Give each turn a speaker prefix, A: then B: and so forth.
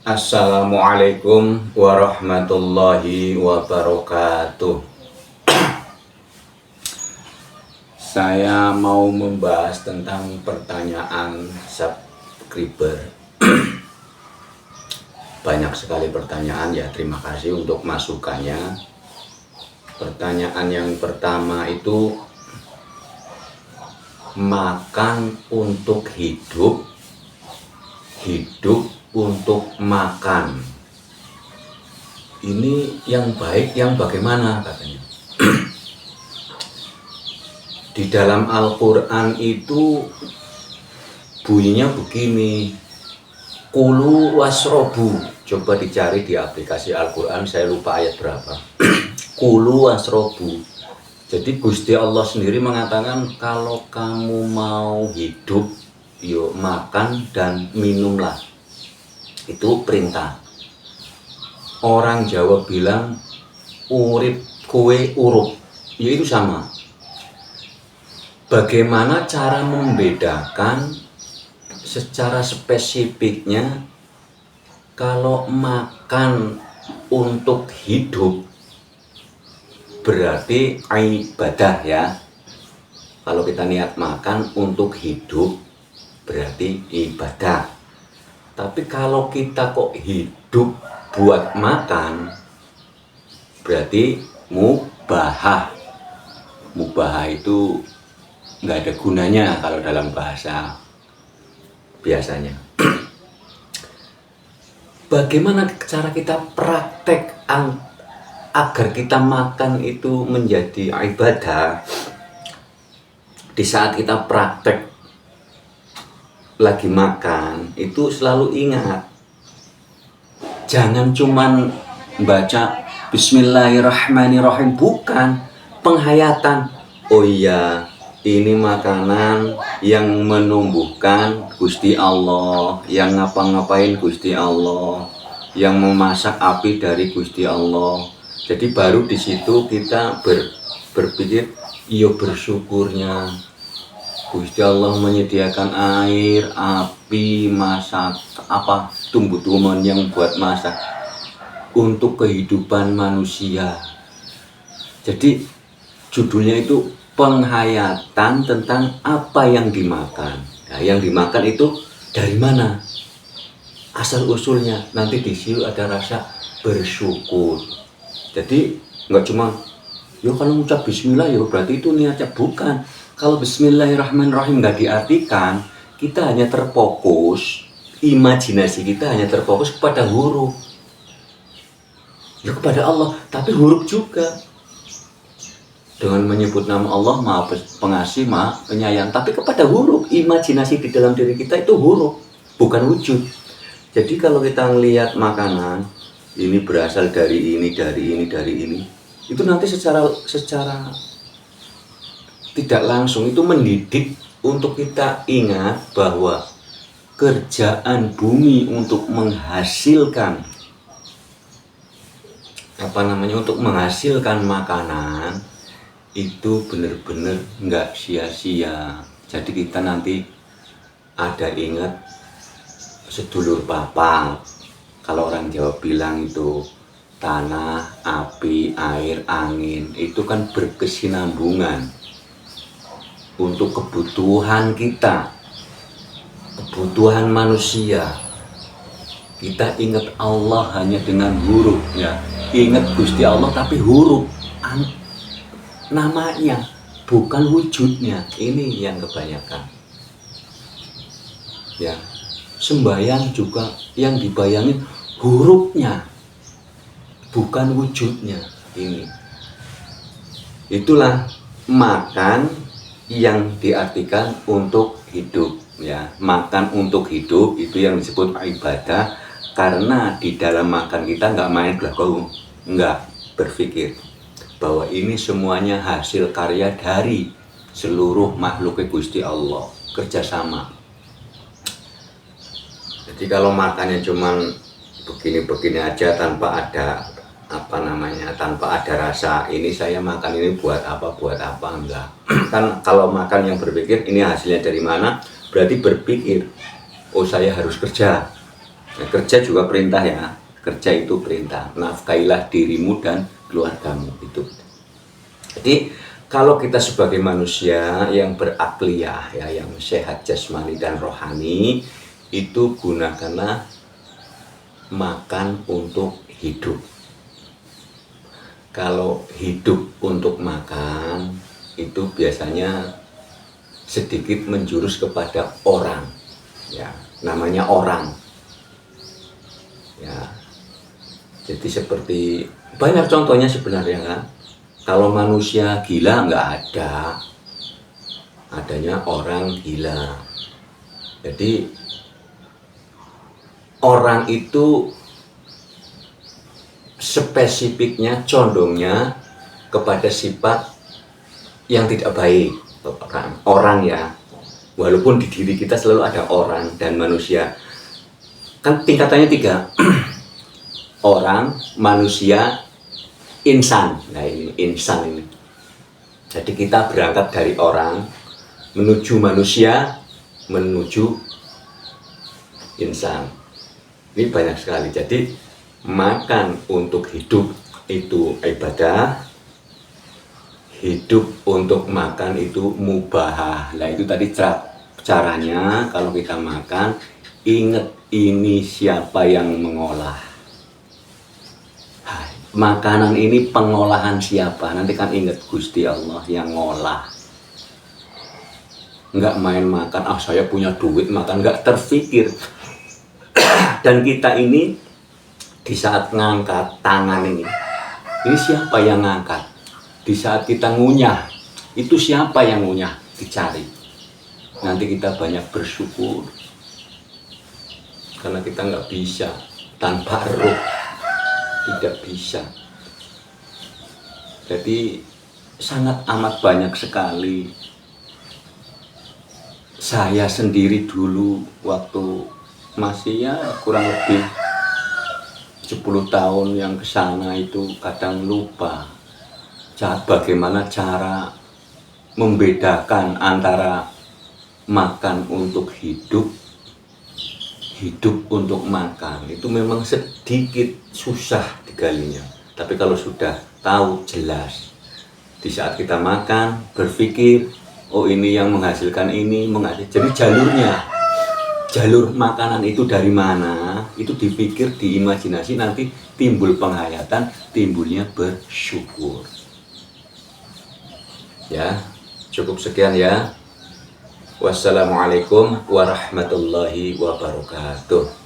A: Assalamualaikum warahmatullahi wabarakatuh. Saya mau membahas tentang pertanyaan subscriber. Banyak sekali pertanyaan ya, terima kasih untuk masukannya. Pertanyaan yang pertama itu, makan untuk hidup, hidup untuk makan. Ini yang baik yang bagaimana katanya? Di dalam Al-Quran itu bunyinya begini, kulu wasrobu. Coba dicari di aplikasi Al-Quran, saya lupa ayat berapa. Kulu wasrobu. Jadi Gusti Allah sendiri mengatakan kalau kamu mau hidup, yuk makan dan minumlah. Itu perintah. Orang Jawa bilang urip kue urup, yaitu sama. Bagaimana cara membedakan secara spesifiknya kalau makan untuk hidup berarti ibadah ya. Kalau kita niat makan untuk hidup berarti ibadah. Tapi kalau kita kok hidup buat makan berarti mubahah. Mubahah itu nggak ada gunanya kalau dalam bahasa biasanya. Bagaimana cara kita praktek agar kita makan itu menjadi ibadah? Di saat kita praktek lagi makan itu selalu ingat, jangan cuman baca Bismillahirrahmanirrahim, bukan penghayatan. Oh iya, ini makanan yang menumbuhkan Gusti Allah, yang ngapa-ngapain Gusti Allah, yang memasak api dari Gusti Allah. Jadi baru di situ kita berpikir, iyo bersyukurnya Gusti Allah menyediakan air, api, masak, tumbuh-tumbuhan yang buat masak untuk kehidupan manusia. Jadi judulnya itu penghayatan tentang apa yang dimakan. Nah, yang dimakan itu dari mana? Asal usulnya. Nanti di situ ada rasa bersyukur. Jadi nggak cuma, yo kalau ngucap Bismillah ya berarti itu niatnya, bukan. Kalau Bismillahirrahmanirrahim nggak diartikan, kita hanya terfokus, imajinasi kita hanya terfokus kepada huruf. Ya kepada Allah, tapi huruf juga. Dengan menyebut nama Allah, Maha Pengasih, Maha Penyayang, tapi kepada huruf, imajinasi di dalam diri kita itu huruf, bukan wujud. Jadi kalau kita melihat makanan, ini berasal dari ini, itu nanti secara tidak langsung itu mendidik untuk kita ingat bahwa kerjaan bumi untuk menghasilkan untuk menghasilkan makanan itu benar-benar nggak sia-sia. Jadi kita nanti ada ingat sedulur papa. Kalau orang Jawa bilang itu tanah, api, air, angin, itu kan berkesinambungan untuk kebutuhan kita, kebutuhan manusia. Kita ingat Allah hanya dengan huruf ya. Ingat Gusti Allah tapi huruf namanya, bukan wujudnya. Ini yang kebanyakan ya. Sembahyang juga yang dibayangin hurufnya, bukan wujudnya. Ini itulah makan yang diartikan untuk hidup ya. Makan untuk hidup itu yang disebut ibadah, karena di dalam makan kita nggak main belakang, nggak berpikir bahwa ini semuanya hasil karya dari seluruh makhluk Gusti Allah, kerjasama. Jadi kalau makannya cuman begini-begini aja tanpa ada tanpa ada rasa, ini saya makan ini buat apa enggak. Kan kalau makan yang berpikir ini hasilnya dari mana, berarti berpikir, oh saya harus kerja, Nah, kerja juga perintah ya. Kerja itu perintah. Nafkailah dirimu dan keluargamu itu. Jadi kalau kita sebagai manusia yang berakliyah ya, yang sehat jasmani dan rohani, itu gunakanlah makan untuk hidup. Kalau hidup untuk makan itu biasanya sedikit menjurus kepada orang, ya namanya orang, ya. Jadi seperti banyak contohnya sebenarnya kan. Kalau manusia gila nggak ada, adanya orang gila. Jadi orang itu spesifiknya condongnya kepada sifat yang tidak baik. Orang ya, walaupun di diri kita selalu ada orang dan manusia, kan tingkatannya 3. Orang, manusia, insan. Nah ini insan ini. Jadi kita berangkat dari orang menuju manusia, menuju insan. Ini banyak sekali. Jadi makan untuk hidup itu ibadah, hidup untuk makan itu mubahah. Nah itu tadi caranya. Kalau kita makan, ingat ini siapa yang mengolah. Makanan ini pengolahan siapa? Nanti kan ingat Gusti Allah yang ngolah. Nggak main makan, saya punya duit makan, nggak terfikir. Dan kita ini di saat ngangkat tangan ini siapa yang ngangkat? Di saat kita ngunyah, itu siapa yang ngunyah? Dicari. Nanti kita banyak bersyukur. Karena kita nggak bisa tanpa roh. Tidak bisa. Jadi sangat amat banyak sekali. Saya sendiri dulu waktu masih ya kurang lebih 10 tahun yang kesana itu kadang lupa bagaimana cara membedakan antara makan untuk hidup, hidup untuk makan. Itu memang sedikit susah digalinya. Tapi kalau sudah tahu jelas, di saat kita makan berpikir, oh ini yang menghasilkan ini, jadi jalur makanan itu dari mana, itu dipikir, diimajinasi, nanti timbul penghayatan, timbulnya bersyukur. Ya, cukup sekian ya. Wassalamualaikum warahmatullahi wabarakatuh.